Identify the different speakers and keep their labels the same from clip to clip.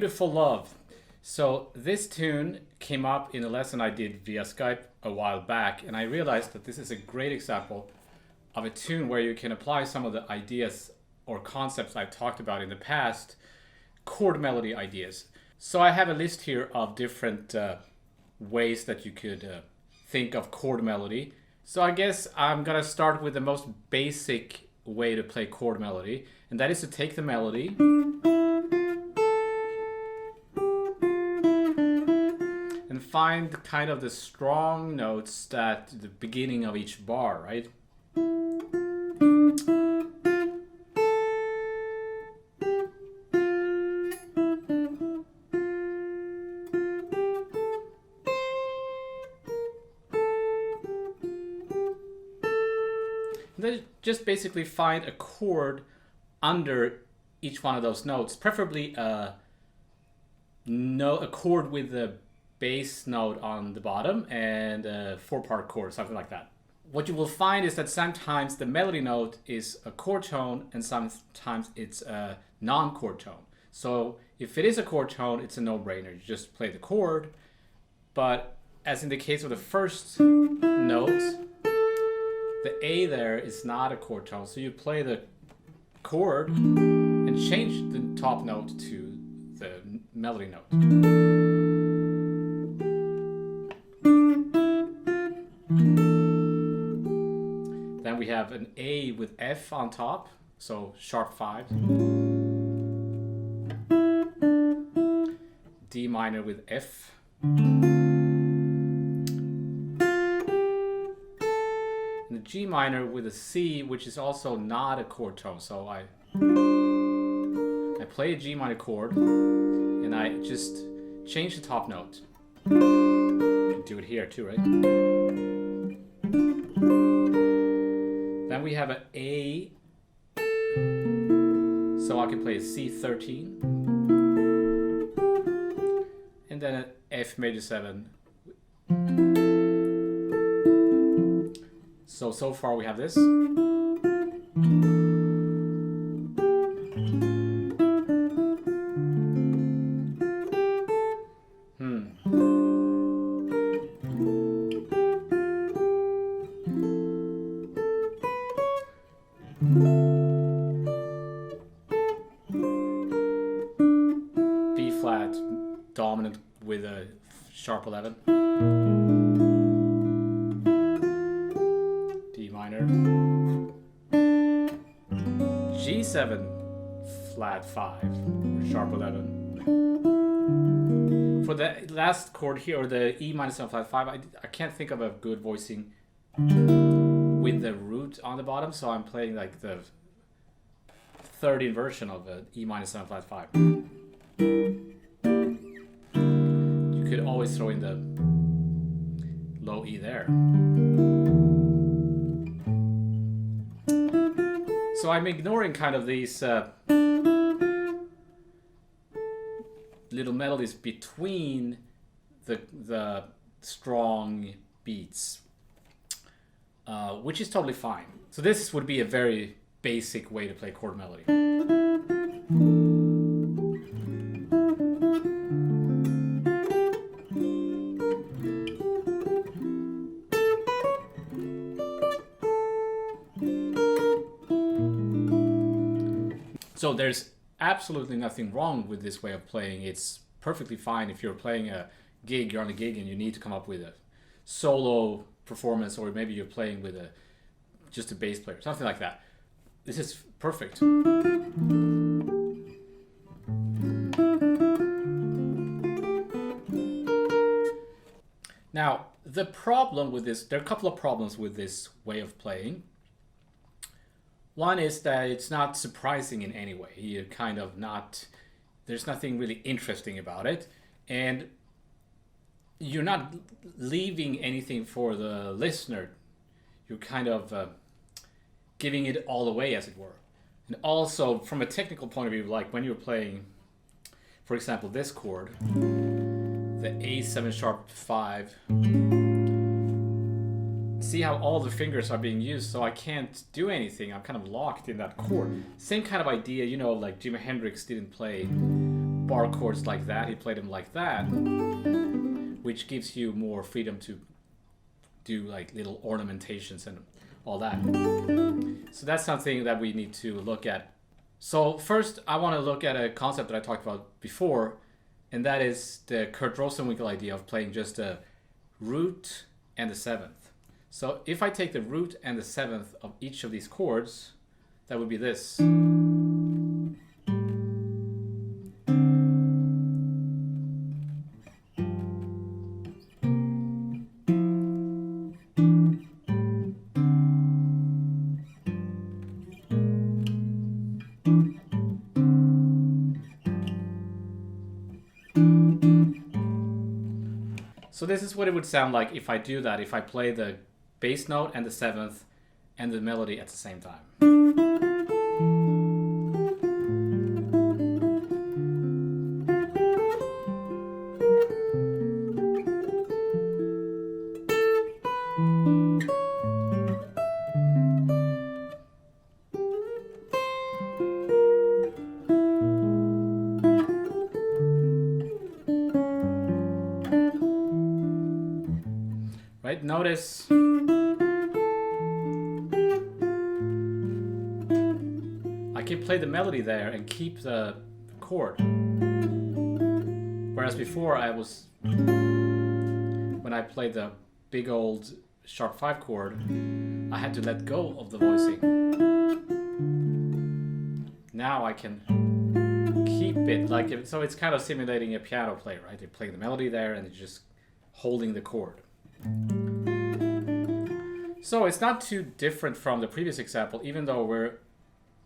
Speaker 1: Beautiful Love. So this tune came up in a lesson I did via Skype a while back, and I realized that this is a great example of a tune where you can apply some of the ideas or concepts I've talked about in the past, chord melody ideas. So I have a list here of different ways that you could think of chord melody. So I guess I'm gonna start with the most basic way to play chord melody, and that is to take the melody and find kind of the strong notes at the beginning of each bar, right? Then just basically find a chord under each one of those notes, preferably a chord with a bass note on the bottom and a 4-part chord, something like that. What you will find is that sometimes the melody note is a chord tone and sometimes it's a non-chord tone. So if it is a chord tone, it's a no-brainer. You just play the chord. But as in the case of the first note, the A there is not a chord tone, so you play the chord and change the top note to the melody note. Then we have an A with F on top, so sharp 5. D minor with F. G minor with a C, which is also not a chord tone. So I play a G minor chord and I just change the top note. You can do it here too, right? Then we have an A, so I can play a C13 and then an F major 7. So far we have this. B flat dominant with a sharp 11. G7 flat 5 or sharp 11. For the last chord here, or the E minor 7 flat 5, I can't think of a good voicing with the root on the bottom, so I'm playing like the third inversion of the E minor 7 flat 5. You could always throw in the low E there. So I'm ignoring kind of these little melodies between the strong beats, which is totally fine. So this would be a very basic way to play chord melody. So there's absolutely nothing wrong with this way of playing. It's perfectly fine if you're playing a gig, you're on a gig and you need to come up with a solo performance, or maybe you're playing with just a bass player, something like that. This is perfect. Now, the problem with this, there are a couple of problems with this way of playing. One is that it's not surprising in any way. You're kind of not, there's nothing really interesting about it. And you're not leaving anything for the listener. You're kind of giving it all away, as it were. And also, from a technical point of view, like when you're playing, for example, this chord, the A7 sharp 5, see how all the fingers are being used, so I can't do anything. I'm kind of locked in that chord. Same kind of idea, you know, like Jimi Hendrix didn't play bar chords like that. He played them like that, which gives you more freedom to do like little ornamentations and all that. So that's something that we need to look at. So first, I want to look at a concept that I talked about before, and that is the Kurt Rosenwinkel idea of playing just a root and the seventh. So if I take the root and the seventh of each of these chords, that would be this. So this is what it would sound like if I do that, if I play the bass note and the seventh and the melody at the same time. Right? Notice I can play the melody there and keep the chord. Whereas before when I played the big old sharp 5 chord, I had to let go of the voicing. Now I can keep it like so it's kind of simulating a piano player, right? They play the melody there and they're just holding the chord. So it's not too different from the previous example, even though we're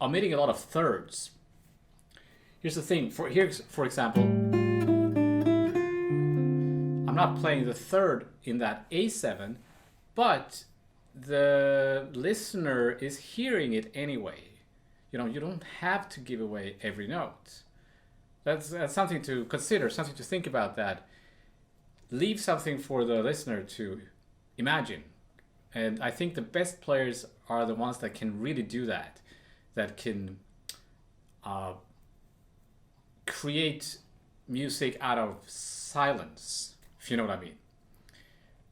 Speaker 1: omitting a lot of thirds. Here's the thing, for example, I'm not playing the third in that A7, but the listener is hearing it anyway. You know, you don't have to give away every note. That's something to consider, something to think about, that leave something for the listener to imagine. And I think the best players are the ones that can really do that, that can create music out of silence, if you know what I mean.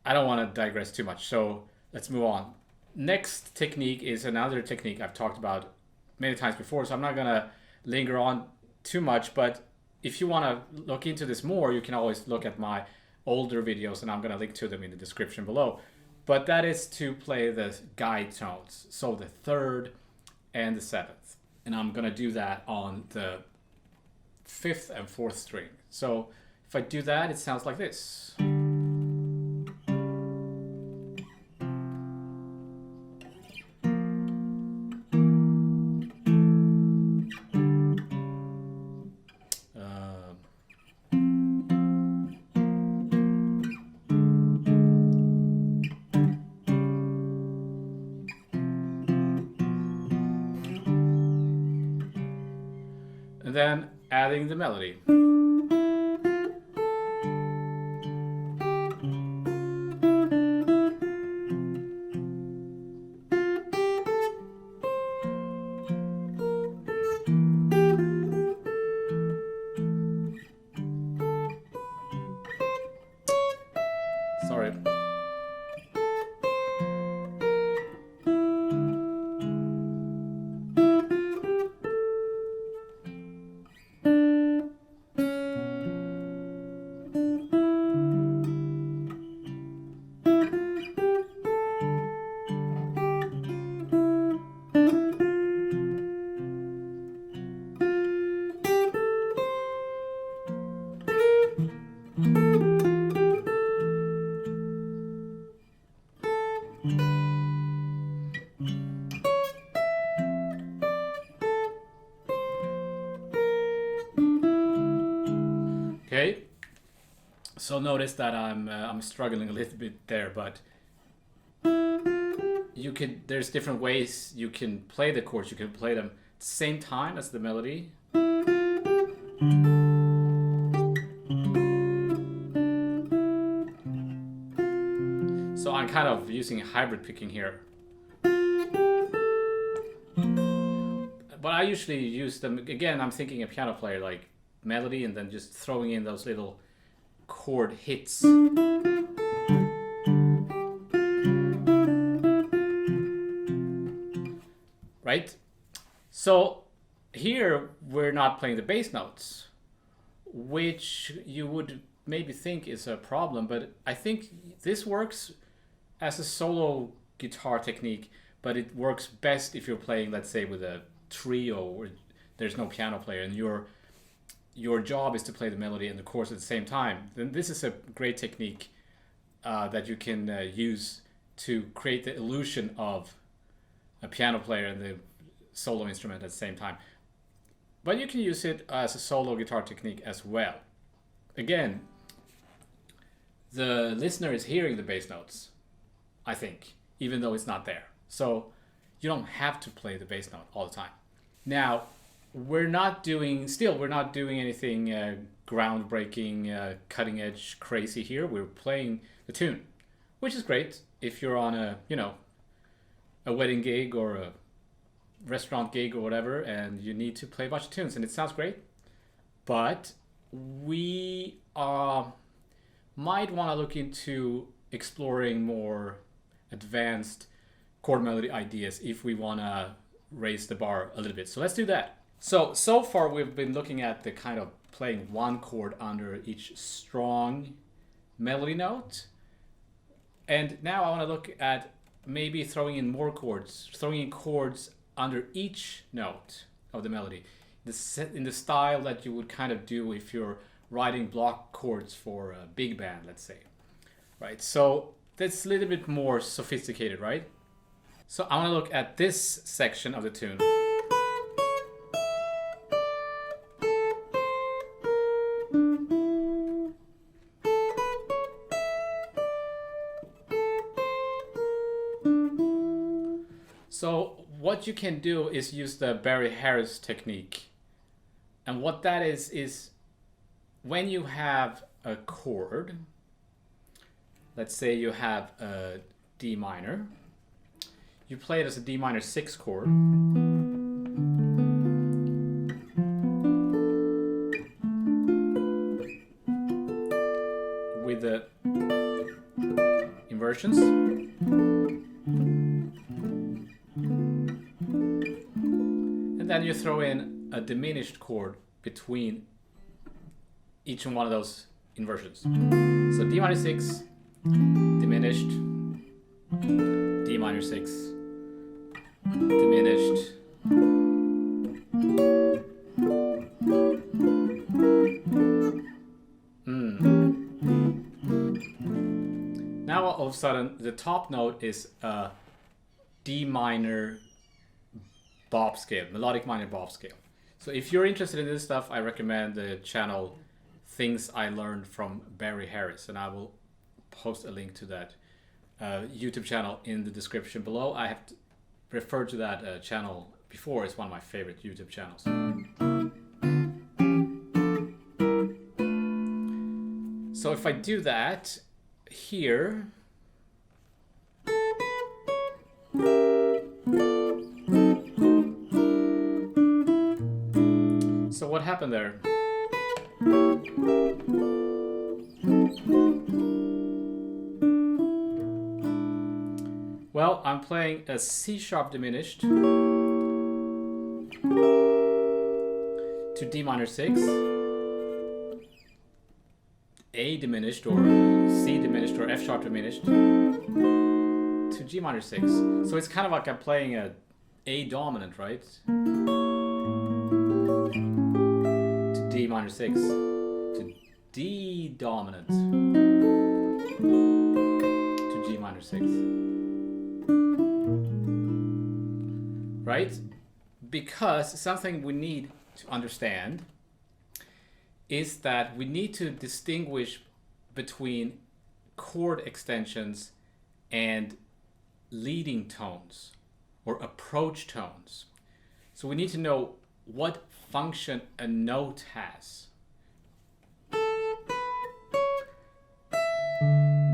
Speaker 1: I don't want to digress too much, so let's move on. Next technique is another technique I've talked about many times before, so I'm not going to linger on too much, but if you want to look into this more, you can always look at my older videos, and I'm going to link to them in the description below. But that is to play the guide tones, so the third and the seventh. And I'm going to do that on the 5th and 4th string. So if I do that, it sounds like this. And then adding the melody. Sorry. Okay, so notice that I'm struggling a little bit there, but there's different ways you can play the chords. You can play them at the same time as the melody. So I'm kind of using hybrid picking here. But I usually use them, again, I'm thinking a piano player, like melody and then just throwing in those little chord hits. Right? So here we're not playing the bass notes, which you would maybe think is a problem, but I think this works as a solo guitar technique, but it works best if you're playing, let's say, with a trio where there's no piano player and your job is to play the melody and the chords at the same time. Then this is a great technique that you can use to create the illusion of a piano player and the solo instrument at the same time. But you can use it as a solo guitar technique as well. Again, the listener is hearing the bass notes, I think, even though it's not there. So you don't have to play the bass note all the time. Now, we're not doing anything groundbreaking, cutting edge, crazy here. We're playing the tune, which is great if you're on a wedding gig or a restaurant gig or whatever, and you need to play a bunch of tunes, and it sounds great. But we might want to look into exploring more advanced chord melody ideas if we want to raise the bar a little bit. So let's do that. So far we've been looking at the kind of playing one chord under each strong melody note. And now I want to look at maybe throwing in more chords, throwing in chords under each note of the melody, in the style that you would kind of do if you're writing block chords for a big band, let's say. Right, so that's a little bit more sophisticated, right? So I want to look at this section of the tune. So what you can do is use the Barry Harris technique. And what that is when you have a chord, let's say you have a D minor, you play it as a D minor 6 chord. With the inversions. And then you throw in a diminished chord between each one of those inversions. So D minor 6, diminished, D minor 6, diminished. Now all of a sudden the top note is a D minor bob scale, melodic minor bob scale. So if you're interested in this stuff, I recommend the channel Things I Learned from Barry Harris, and I will post a link to that YouTube channel in the description below. I have referred to that channel before. It's one of my favorite YouTube channels. So if I do that here, so what happened there? Well, I'm playing a C sharp diminished to D minor 6, A diminished or C diminished or F sharp diminished to G minor 6. So it's kind of like I'm playing A dominant, right? To D minor 6, to D dominant, to G minor 6. Right? Because something we need to understand is that we need to distinguish between chord extensions and leading tones or approach tones. So we need to know what function a note has.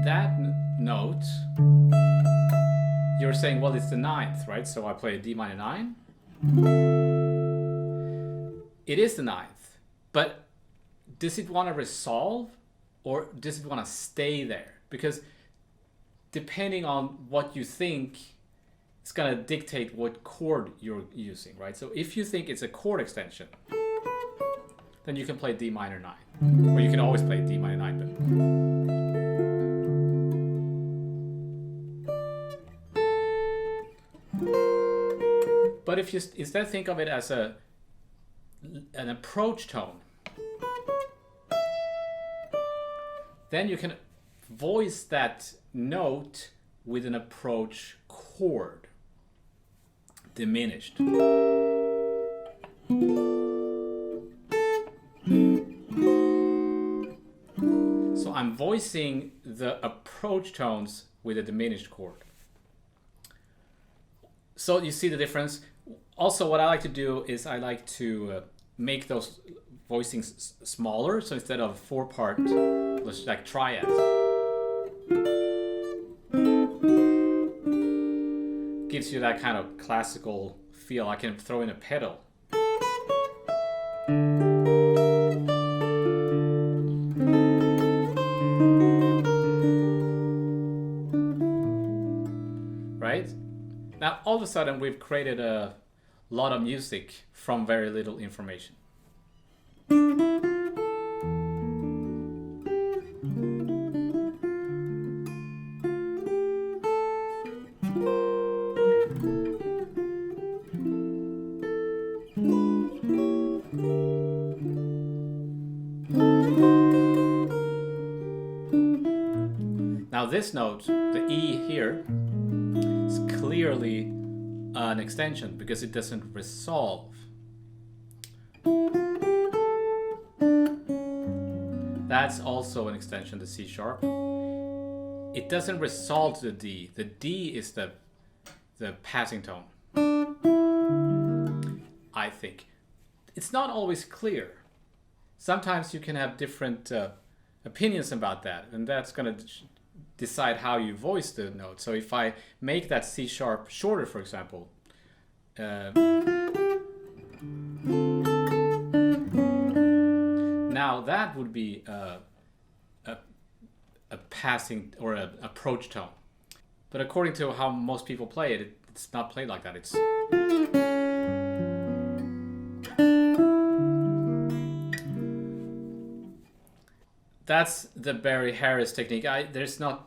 Speaker 1: That note, you're saying, well, it's the 9th, right? So I play a D minor 9. It is the 9th, but does it want to resolve or does it want to stay there? Because depending on what you think, it's going to dictate what chord you're using, right? So if you think it's a chord extension, then you can play D minor 9. Or you can always play D minor 9. But if you instead think of it as an approach tone, then you can voice that note with an approach chord, diminished. So I'm voicing the approach tones with a diminished chord. So you see the difference. Also, what I like to do is I like to make those voicings smaller. So instead of 4-part, like triads, gives you that kind of classical feel. I can throw in a pedal. Right? Now, all of a sudden, we've created a lot of music from very little information. Now this note, the E here, is clearly an extension because it doesn't resolve. That's also an extension, the C sharp. It doesn't resolve to the D. The D is the passing tone, I think. It's not always clear. Sometimes you can have different opinions about that, and that's going to decide how you voice the note. So if I make that C sharp shorter, for example, now that would be a passing or an approach tone. But according to how most people play it, it's not played like that. It's that's the Barry Harris technique. There's not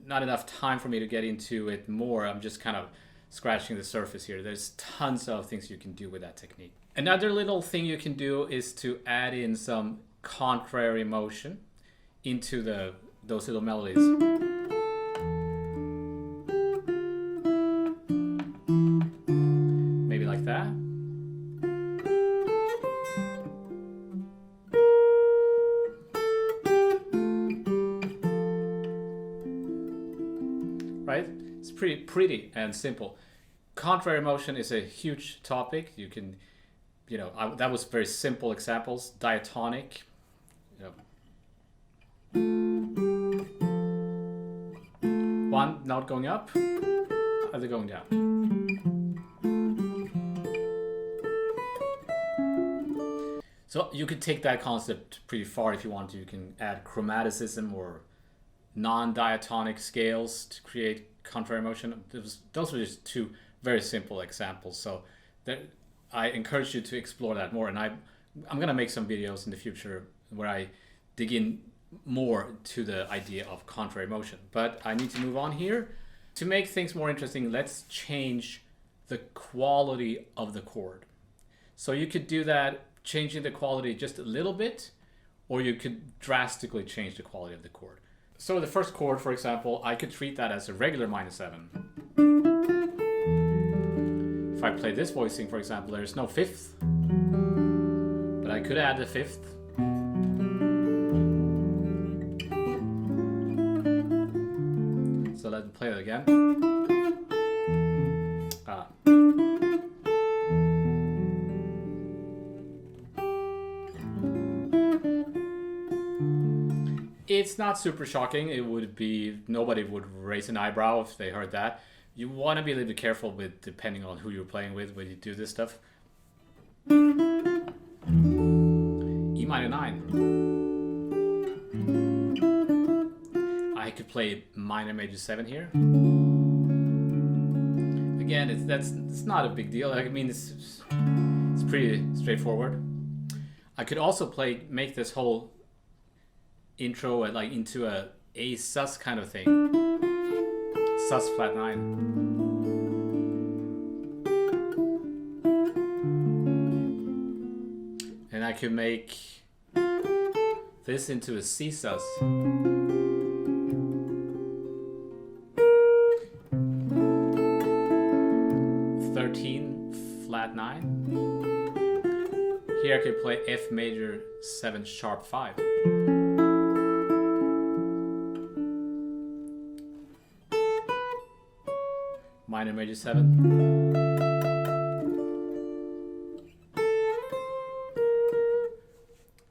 Speaker 1: enough time for me to get into it more. I'm just kind of scratching the surface here. There's tons of things you can do with that technique. Another little thing you can do is to add in some contrary motion into those little melodies. Maybe like that. Right? It's pretty and simple. Contrary motion is a huge topic. You can, that was very simple examples. Diatonic. One note going up, other going down. So you could take that concept pretty far if you want to. You can add chromaticism or non-diatonic scales to create contrary motion. Those were just two very simple examples. So I encourage you to explore that more. And I'm going to make some videos in the future where I dig in more to the idea of contrary motion. But I need to move on here. To make things more interesting, let's change the quality of the chord. So you could do that changing the quality just a little bit, or you could drastically change the quality of the chord. So the first chord, for example, I could treat that as a regular -7. If I play this voicing, for example, there's no fifth, but I could add the fifth. So let's play it again. It's not super shocking. It would be, nobody would raise an eyebrow if they heard that. You want to be a little bit careful with, depending on who you're playing with when you do this stuff. E minor 9. I could play minor major 7 here. Again, it's not a big deal. I mean, it's pretty straightforward. I could also make this whole intro like into a sus kind of thing. Sus flat 9. And I could make this into a C sus. 13 flat 9. Here I could play F major 7 sharp 5. Minor major 7.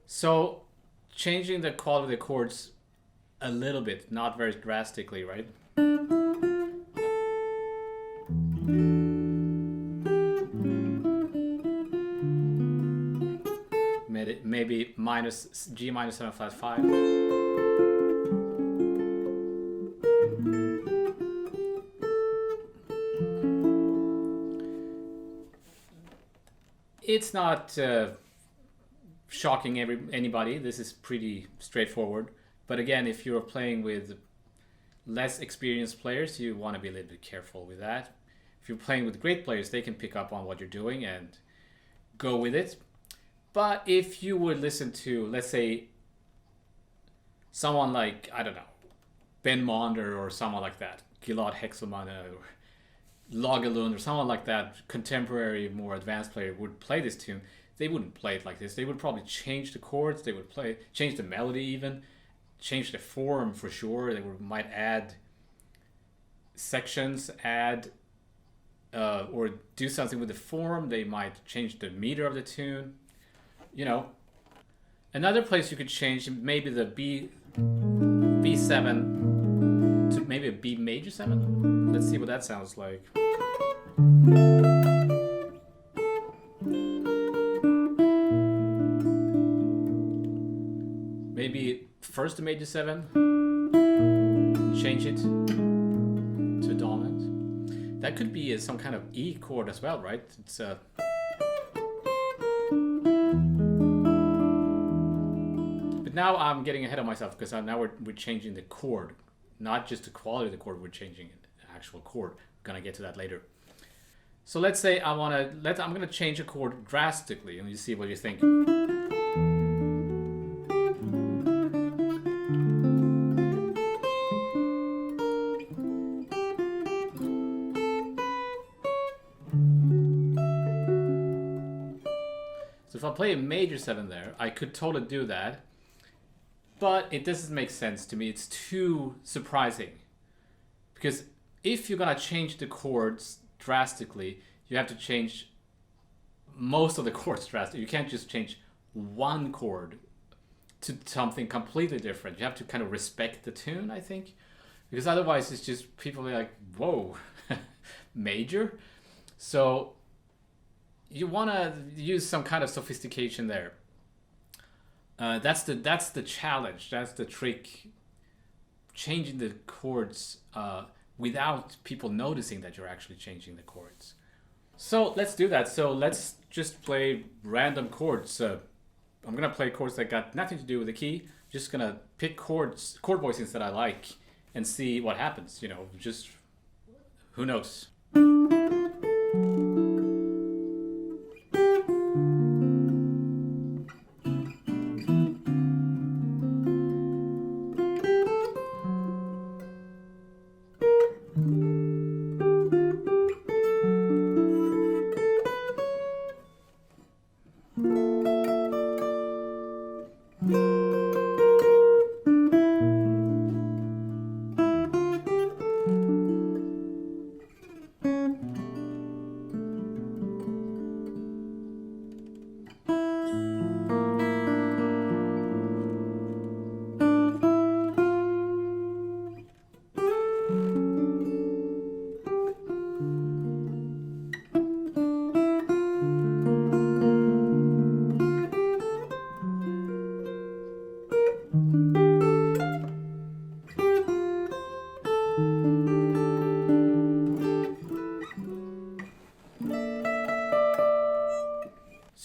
Speaker 1: So changing the quality of the chords a little bit, not very drastically, right? Maybe G minor 7 flat 5. It's not shocking anybody. This is pretty straightforward. But again, if you're playing with less experienced players, you want to be a little bit careful with that. If you're playing with great players, they can pick up on what you're doing and go with it. But if you would listen to, let's say, someone like, I don't know, Ben Monder or someone like that, Gilad Hexelman or Lagerlund or someone like that, contemporary, more advanced player would play this tune, they wouldn't play it like this. They would probably change the chords, they would change the melody even, change the form for sure. They might add sections, or do something with the form. They might change the meter of the tune. You know, another place you could change maybe the B7 to maybe a B major 7. Let's see what that sounds like. Maybe first a major 7, change it to dominant. That could be some kind of E chord as well, right? It's a now I'm getting ahead of myself because now we're changing the chord, not just the quality of the chord. We're changing the actual chord. We're gonna get to that later. So let's say I'm gonna change a chord drastically, and you see what you think. So if I play a major 7 there, I could totally do that. But it doesn't make sense to me. It's too surprising. Because if you're going to change the chords drastically, you have to change most of the chords drastically. You can't just change one chord to something completely different. You have to kind of respect the tune, I think. Because otherwise it's just people are like, whoa, major? So you want to use some kind of sophistication there. That's the challenge. That's the trick. Changing the chords without people noticing that you're actually changing the chords. So let's do that. So let's just play random chords. I'm gonna play chords that got nothing to do with the key. Just gonna pick chord voicings that I like and see what happens. You know, just who knows.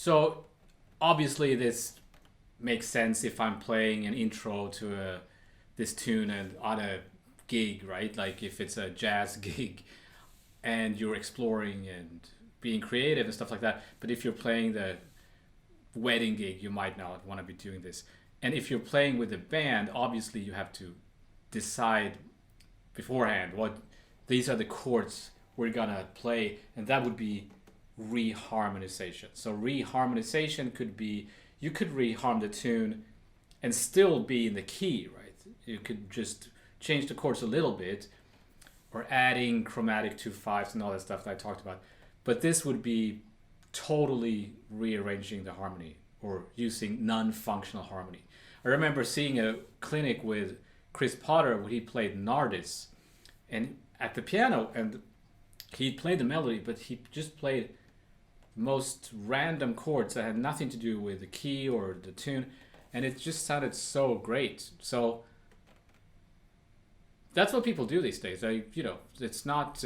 Speaker 1: So obviously this makes sense if I'm playing an intro to this tune and on a gig, right? Like if it's a jazz gig and you're exploring and being creative and stuff like that. But if you're playing the wedding gig, you might not want to be doing this. And if you're playing with a band, obviously you have to decide beforehand what these are the chords we're gonna play, and that would be reharmonization. So reharmonization could be you could reharm the tune and still be in the key, right? You could just change the chords a little bit, or adding chromatic 2/5 and all that stuff that I talked about. But this would be totally rearranging the harmony or using non-functional harmony. I remember seeing a clinic with Chris Potter where he played Nardis and at the piano, and he played the melody, but he just played most random chords that had nothing to do with the key or the tune, and it just sounded so great. So that's what people do these days. It's not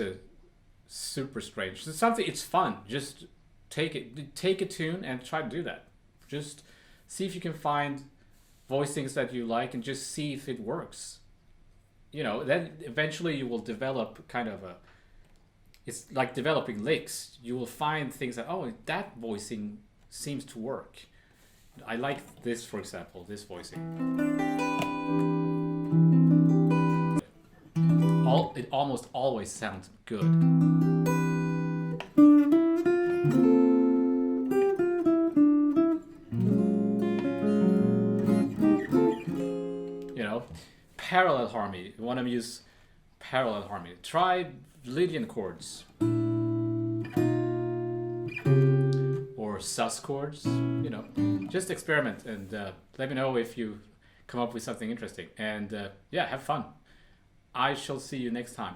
Speaker 1: super strange. It's something. It's fun. Just take a tune and try to do that. Just see if you can find voicings that you like, and just see if it works. Then eventually you will develop kind of a. It's like developing licks. You will find things that that voicing seems to work. I like this, for example, this voicing. It almost always sounds good. Parallel harmony. You want to use parallel harmony. Try Lydian chords or sus chords. Just experiment and let me know if you come up with something interesting. And have fun. I shall see you next time.